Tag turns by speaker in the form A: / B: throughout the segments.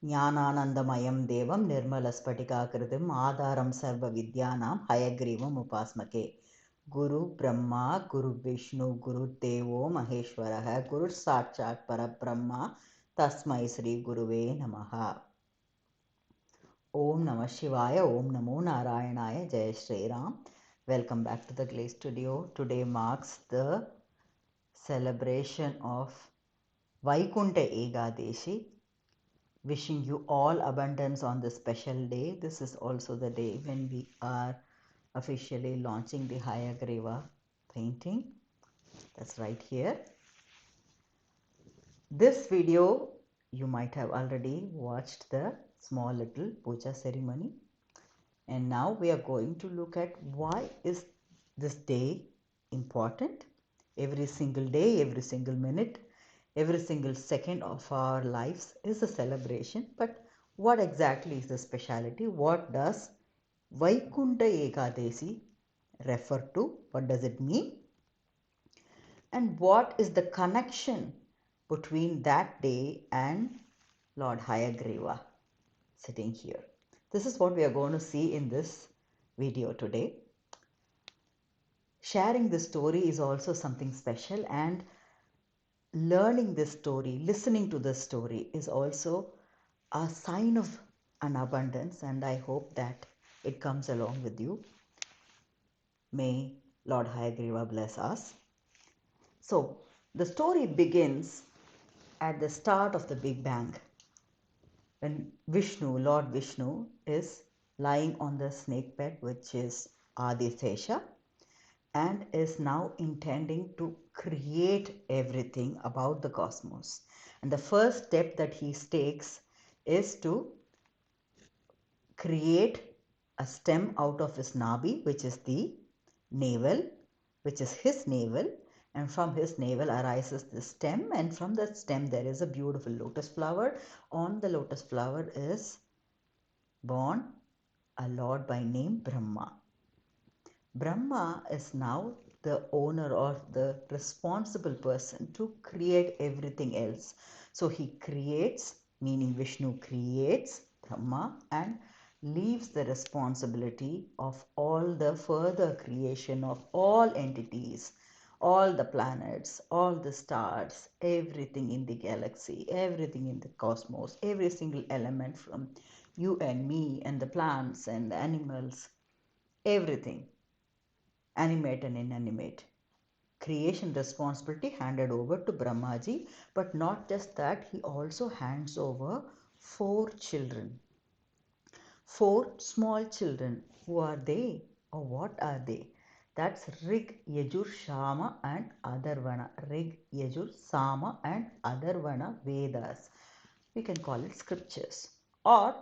A: Jnananandamayam devam nirmalaspatikakritim adaram sarva vidyanam hayagreevam upasmake. Guru Brahma, Guru Vishnu, Guru Devo Maheshwaraha, Guru Sakshat Parabrahma, Tasmai Sri Guruve Namaha. Om Namah Shivaya, Om Namo Narayanaya, Jai Shri Ram. Welcome back to the Clay Studio. Today marks the celebration of Vaikundta Ekadasi. Wishing you all abundance on this special day. This is also the day when we are officially launching the Hayagreeva painting. That's right here. This video, you might have already watched the small little puja ceremony. And now we are going to look at why is this day important. Every single day, every single minute, every single second of our lives is a celebration. But what exactly is the speciality? What does Vaikundta Ekadasi refer to? What does it mean? And what is the connection between that day and Lord Hayagreeva sitting here? This is what we are going to see in this video today. Sharing this story is also something special, and learning this story, listening to this story is also a sign of an abundance, and I hope that it comes along with you. May Lord Hayagreeva bless us. So, the story begins at the start of the Big Bang, when Vishnu, Lord Vishnu, is lying on the snake bed, which is Adisesha, and is now intending to create everything about the cosmos. And the first step that he takes is to create a stem out of his nabi, which is the navel, which is his navel, and from his navel arises the stem, and from that stem there is a beautiful lotus flower. On the lotus flower is born a lord by name Brahma. Brahma is now the owner or the responsible person to create everything else. So he creates, meaning Vishnu creates Brahma and leaves the responsibility of all the further creation of all entities, all the planets, all the stars, everything in the galaxy, everything in the cosmos, every single element from you and me and the plants and the animals, everything, animate and inanimate. Creation responsibility handed over to Brahmaji, but not just that, he also hands over 4 children. 4 small children. Who are they or what are they? That's Rig, Yajur, Shama and Atharvana. Rig, Yajur, Sama and Atharvana Vedas. We can call it scriptures or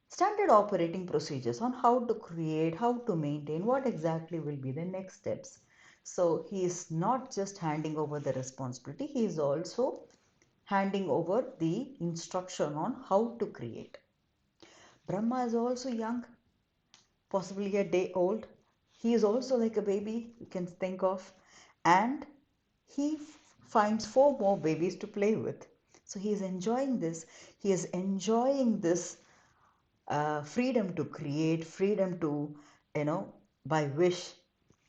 A: standard operating procedures on how to create, how to maintain, what exactly will be the next steps. So he is not just handing over the responsibility, he is also handing over the instruction on how to create. Brahma is also young, possibly a day old. He is also like a baby you can think of, and he finds 4 more babies to play with. So he is enjoying this. He is enjoying this freedom to create, freedom to, by wish,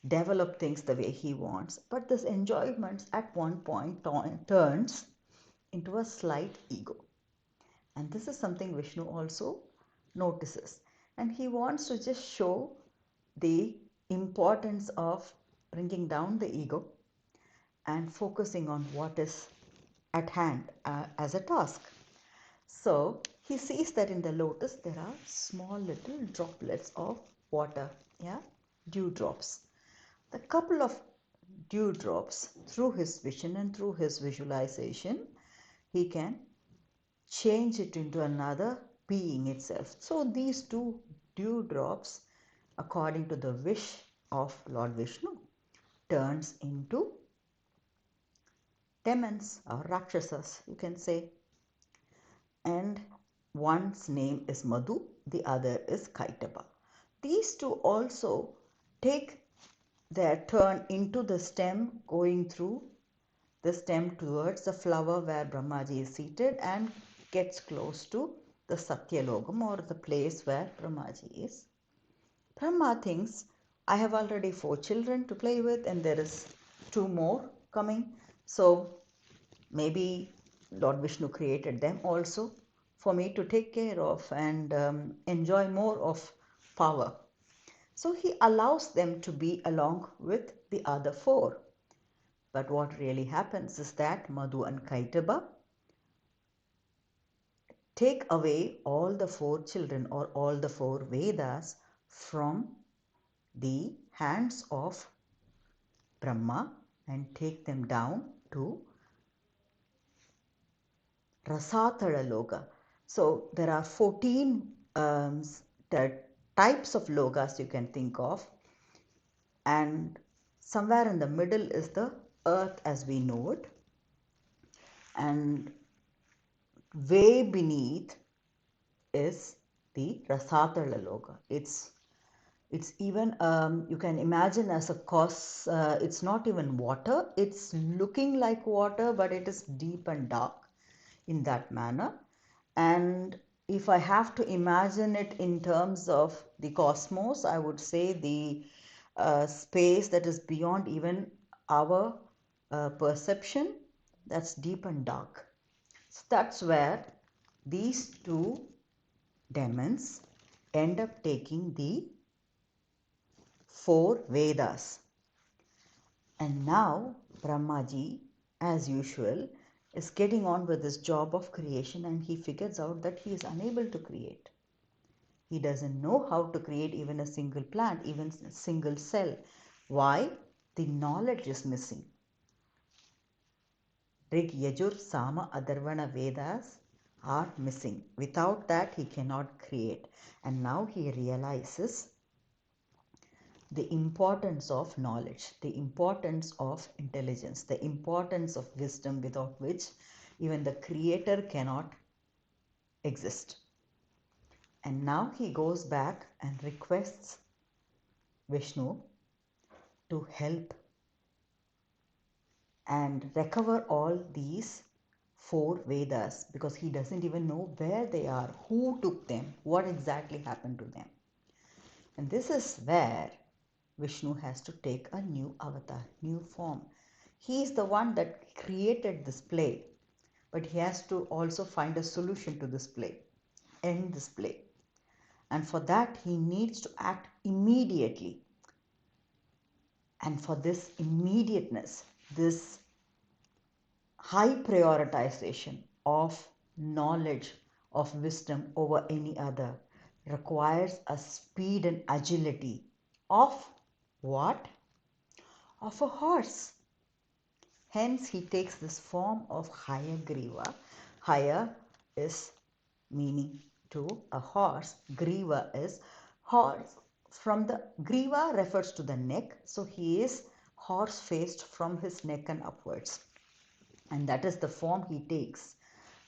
A: develop things the way he wants. But this enjoyment at one point turns into a slight ego. And this is something Vishnu also notices. And he wants to just show the importance of bringing down the ego and focusing on what is at hand as a task. So he sees that in the lotus there are small little droplets of water, yeah, dewdrops. The couple of dewdrops, through his vision and through his visualization, he can change it into another being itself. So these 2 dewdrops, according to the wish of Lord Vishnu, turns into demons or rakshasas, you can say. And one's name is Madhu, the other is Kaitabha. These 2 also take their turn into the stem, going through the stem towards the flower where Brahmaji is seated, and gets close to the Satyalogam, or the place where Brahmaji is. Brahma thinks, I have already 4 children to play with and there is 2 more coming. So maybe Lord Vishnu created them also for me to take care of and enjoy more of power. So he allows them to be along with the other 4. But what really happens is that Madhu and Kaitabha take away all the 4 children or all the 4 Vedas from the hands of Brahma and take them down to Rasathala Loka. So there are 14 types of logas you can think of, and somewhere in the middle is the earth as we know it, and way beneath is the Rasathala Loka. It's even you can imagine as a cause. It's not even water. It's looking like water, but it is deep and dark in that manner. And if I have to imagine it in terms of the cosmos, I would say the space that is beyond even our perception, that's deep and dark. So that's where these 2 demons end up taking the 4 Vedas. And now Brahmaji, as usual, is getting on with his job of creation, and he figures out that he is unable to create. He doesn't know how to create even a single plant, even a single cell. Why? The knowledge is missing. Rig, Yajur, Sama, Atharvana Vedas are missing. Without that, he cannot create. And now he realizes the importance of knowledge, the importance of intelligence, the importance of wisdom, without which even the creator cannot exist. And now he goes back and requests Vishnu to help and recover all these 4 Vedas, because he doesn't even know where they are, who took them, what exactly happened to them. And this is where Vishnu has to take a new avatar, new form. He is the one that created this play, but he has to also find a solution to this play, end this play. And for that, he needs to act immediately. And for this immediateness, this high prioritization of knowledge, of wisdom over any other, requires a speed and agility of what? Of a horse. Hence, he takes this form of Hayagreeva. Haya is meaning to a horse. Griva is horse. From the Griva refers to the neck. So he is horse faced from his neck and upwards. And that is the form he takes,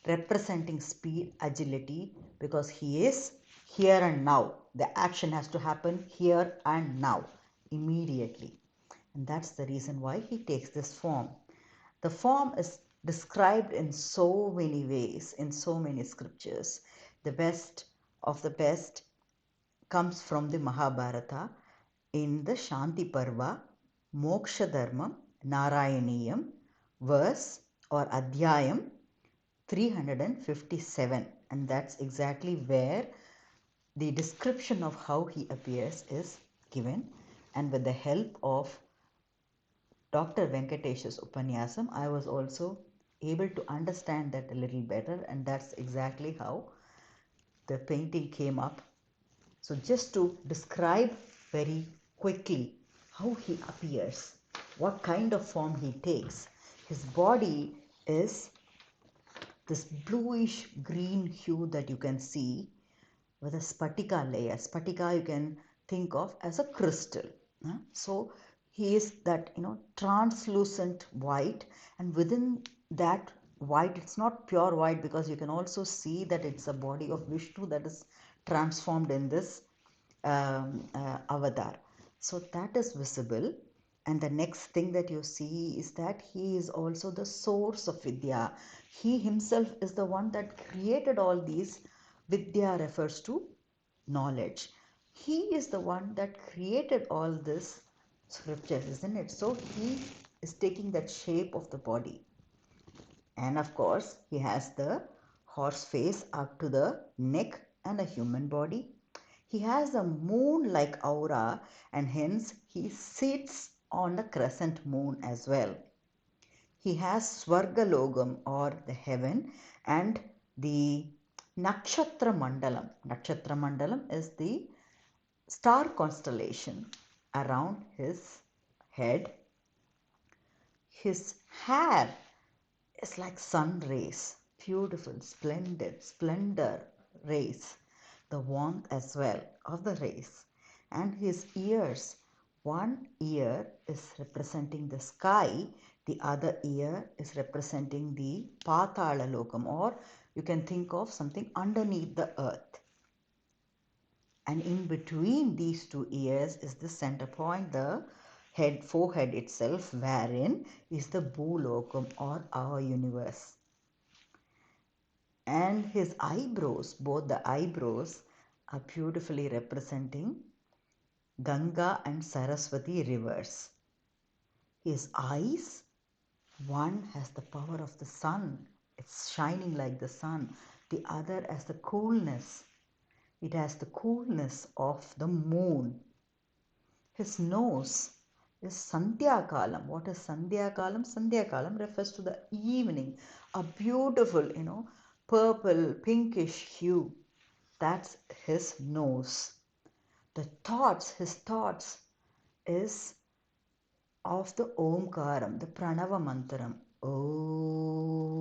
A: representing speed, agility, because he is here and now. The action has to happen here and now, immediately. And that's the reason why he takes this form. The form is described in so many ways, in so many scriptures. The best of the best comes from the Mahabharata in the Shanti Parva, Moksha Dharmam, Narayaniyam, verse or Adhyayam 357. And that's exactly where the description of how he appears is given. And with the help of Dr. Venkatesh's Upanyasam, I was also able to understand that a little better, and that's exactly how the painting came up. So just to describe very quickly how he appears, what kind of form he takes. His body is this bluish green hue that you can see with a spatika layer. Spatika you can think of as a crystal. So he is that translucent white, and within that white, it's not pure white, because you can also see that it's a body of Vishnu that is transformed in this avatar. So that is visible. And the next thing that you see is that he is also the source of Vidya. He himself is the one that created all these. Vidya refers to knowledge. He is the one that created all this scriptures, isn't it? So he is taking that shape of the body. And of course, he has the horse face up to the neck and a human body. He has a moon like aura, and hence he sits on the crescent moon as well. He has Swargalogam or the heaven and the Nakshatra Mandalam. Nakshatra Mandalam is the star constellation around his head. His hair is like sun rays, beautiful, splendid, splendor rays, the warmth as well of the rays. And his ears, one ear is representing the sky, the other ear is representing the Patala Lokam, or you can think of something underneath the earth. And in between these two ears is the center point, the forehead itself, wherein is the Bhulokam or our universe. And his eyebrows, both the eyebrows, are beautifully representing Ganga and Saraswati rivers. His eyes, one has the power of the sun, it's shining like the sun. The other has the coolness, it has the coolness of the moon. His nose is Sandhya Kalam. What is Sandhya Kalam? Sandhya Kalam refers to the evening, a beautiful, purple, pinkish hue. That's his nose. His thoughts is of the Omkaram, the Pranava Mantaram. Om.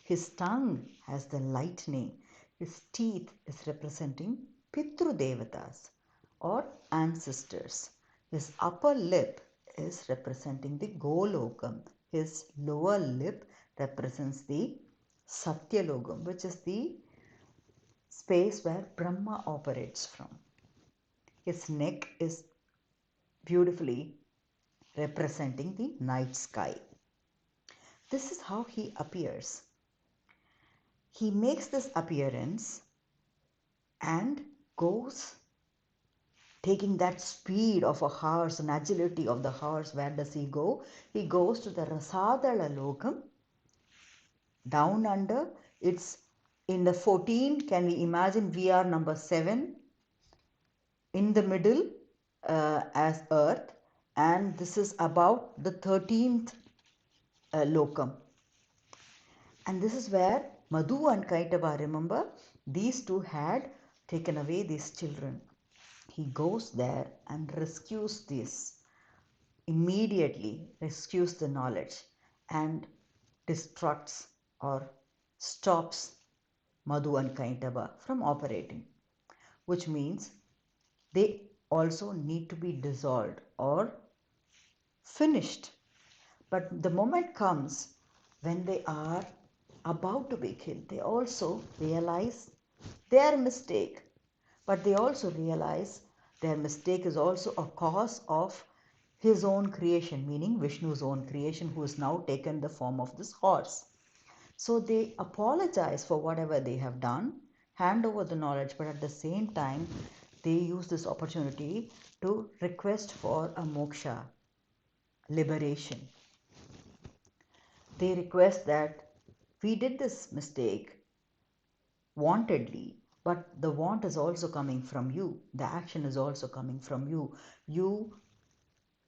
A: His tongue has the lightning. His teeth is representing Pitru Devatas or ancestors. His upper lip is representing the Golokam. His lower lip represents the Satyalokam, which is the space where Brahma operates from. His neck is beautifully representing the night sky. This is how he appears. He makes this appearance and goes taking that speed of a horse and agility of the horse. Where does he go? He goes to the Rasadala Lokam, down under. It's in the 14. Can we imagine we are number 7 in the middle as earth, and this is about the 13th lokam. And this is where Madhu and Kaitabha, remember, these two had taken away these children. He goes there and rescues this, immediately rescues the knowledge and destructs or stops Madhu and Kaitabha from operating, which means they also need to be dissolved or finished. But the moment comes when they are about to be killed, they also realize their mistake. But they also realize their mistake is also a cause of his own creation, meaning Vishnu's own creation, who has now taken the form of this horse. So they apologize for whatever they have done, hand over the knowledge, but at the same time, they use this opportunity to request for a moksha, liberation. They request that we did this mistake wantedly, but the want is also coming from you. The action is also coming from you. You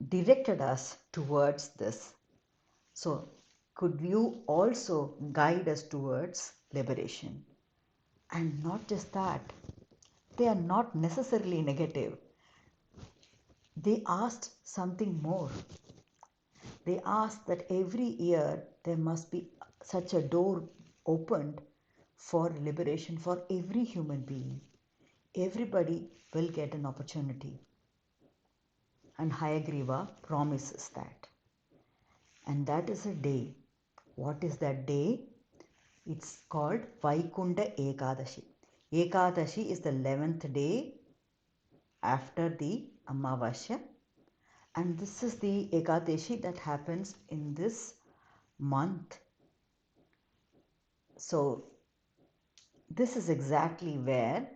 A: directed us towards this. So could you also guide us towards liberation? And not just that, they are not necessarily negative. They asked something more. They asked that every year there must be such a door opened for liberation for every human being. Everybody will get an opportunity. And Hayagreeva promises that. And that is a day. What is that day? It's called Vaikundta Ekadasi. Ekadasi is the 11th day after the Amavasya, and this is the Ekadashi that happens in this month. So this is exactly where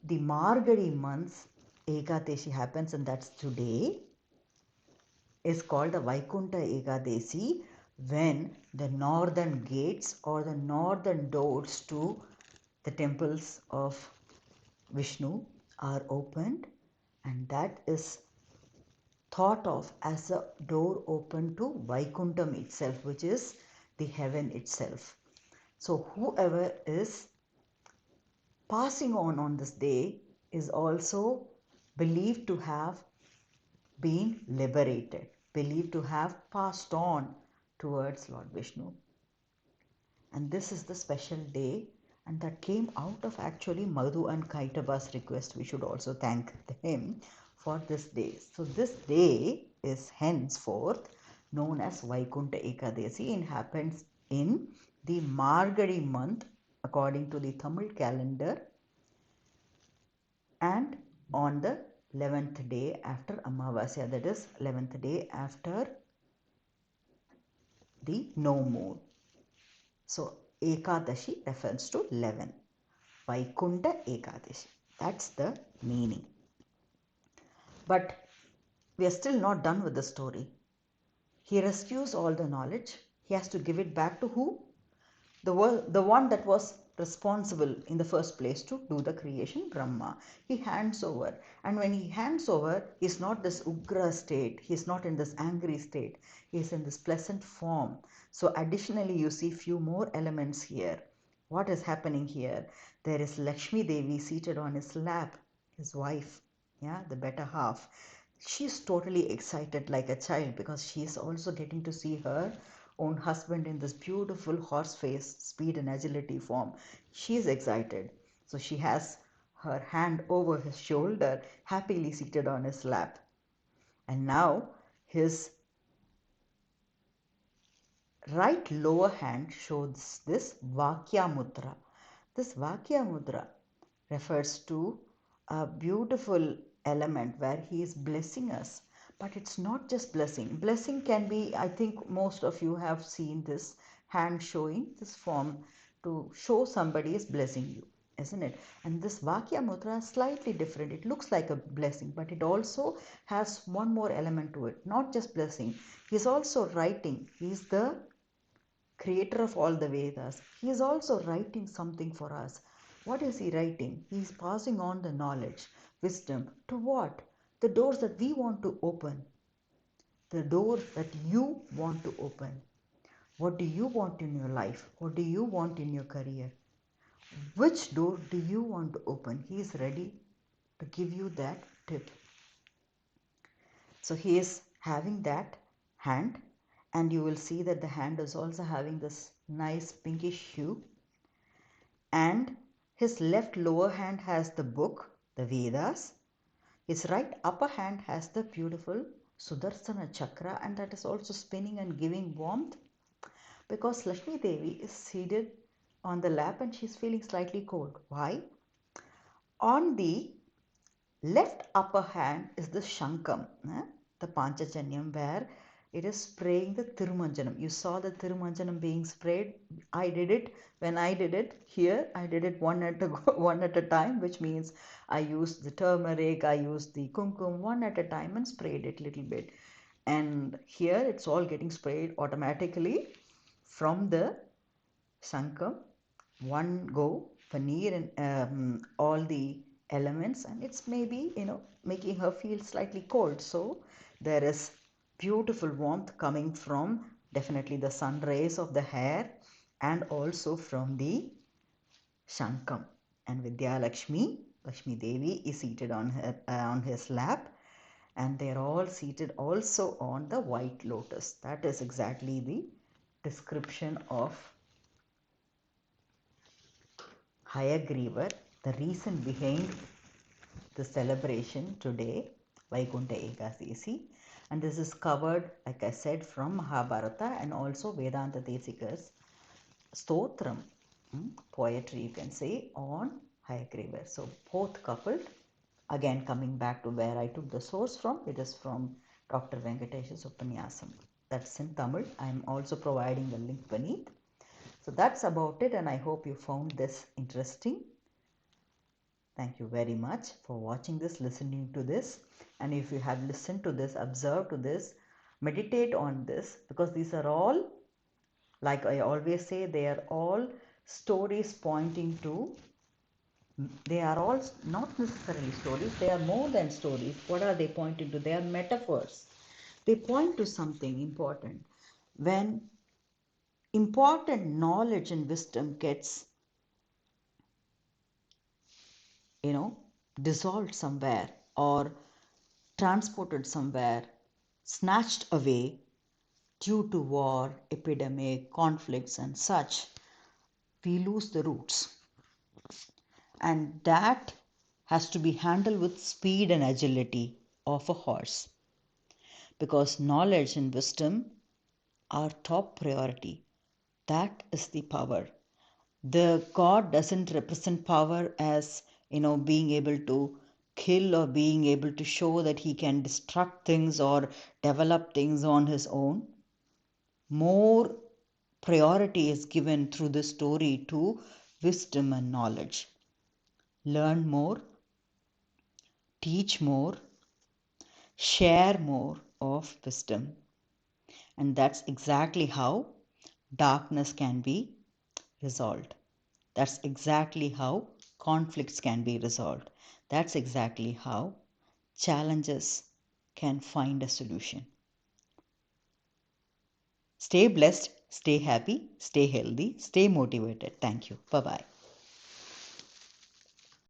A: the Margadi month's Ekadashi happens, and that's today. Is called the Vaikundta Ekadasi, when the northern gates or the northern doors to the temples of Vishnu are opened, and that is thought of as a door open to Vaikuntham itself, which is the heaven itself. So whoever is passing on this day is also believed to have been liberated, believed to have passed on towards Lord Vishnu. And this is the special day, and that came out of actually Madhu and Kaitabha's request. We should also thank him for this day. So this day is henceforth known as Vaikundta Ekadasi and happens in the Margadi month according to the Tamil calendar, and on the 11th day after Amavasya, that is 11th day after the no moon. So Ekadashi refers to 11. Vaikundta Ekadashi. That's the meaning. But we are still not done with the story. He rescues all the knowledge. He has to give it back to who? The one that was responsible in the first place to do the creation, Brahma. He hands over, and when he hands over, he's not this ugra state, he's not in this angry state, he's in this pleasant form. So additionally, you see few more elements here. What is happening here? There is Lakshmi Devi seated on his lap, his wife, yeah, the better half. She's totally excited like a child because she's also getting to see her own husband in this beautiful horse face, speed and agility form. She's excited. So she has her hand over his shoulder, happily seated on his lap. And now his right lower hand shows this Vakya Mudra. This Vakya Mudra refers to a beautiful element where he is blessing us. But it's not just blessing. Blessing can be, I think most of you have seen this hand showing this form to show somebody is blessing you, isn't it? And this Vakya Mudra is slightly different. It looks like a blessing, but it also has one more element to it. Not just blessing. He's also writing. He's the creator of all the Vedas. He is also writing something for us. What is he writing? He is passing on the knowledge, wisdom to what? The doors that we want to open. The doors that you want to open. What do you want in your life? What do you want in your career? Which door do you want to open? He is ready to give you that tip. So he is having that hand, and you will see that the hand is also having this nice pinkish hue, and his left lower hand has the book, the Vedas. His right upper hand has the beautiful Sudarsana chakra, and that is also spinning and giving warmth, because Lakshmi Devi is seated on the lap and she's feeling slightly cold. Why? On the left upper hand is the Shankam, the Panchajanyam, where it is spraying the Tirumanjanam. You saw the Tirumanjanam being sprayed. I did it. When I did it here, I did it one at a time, which means I used the turmeric, I used the kumkum one at a time and sprayed it a little bit. And here it's all getting sprayed automatically from the Shankam. One go, paneer and all the elements, and it's maybe making her feel slightly cold. So there is beautiful warmth coming from definitely the sun rays of the hair and also from the Shankam. And Vidhya Lakshmi, Lakshmi Devi is seated on his lap, and they're all seated also on the white lotus. That is exactly the description of Hayagreevar, the reason behind the celebration today, Vaikundta Ekadasi. And this is covered, like I said, from Mahabharata and also Vedanta Desika's Stotram, poetry you can say, on Hayagreevar. So both coupled Again, coming back to where I took the source from, it is from Dr. Venkatesh's Upanyasam. That's in Tamil. I am also providing the link beneath. So that's about it, and I hope you found this interesting. Thank you very much for watching this, listening to this. And if you have listened to this, observed to this, meditate on this, because these are all, like I always say, they are all stories pointing to, they are all not necessarily stories, they are more than stories. What are they pointing to? They are metaphors. They point to something important. When important knowledge and wisdom gets, dissolved somewhere or transported somewhere, snatched away due to war, epidemic, conflicts, and such, we lose the roots. And that has to be handled with speed and agility of a horse, because knowledge and wisdom are top priority. That is the power. The god doesn't represent power as, being able to kill or being able to show that he can destruct things or develop things on his own. More priority is given through the story to wisdom and knowledge. Learn more, teach more, share more of wisdom. And that's exactly how darkness can be resolved. That's exactly how conflicts can be resolved. That's exactly how challenges can find a solution. Stay blessed, stay happy, stay healthy, stay motivated. Thank you. Bye bye.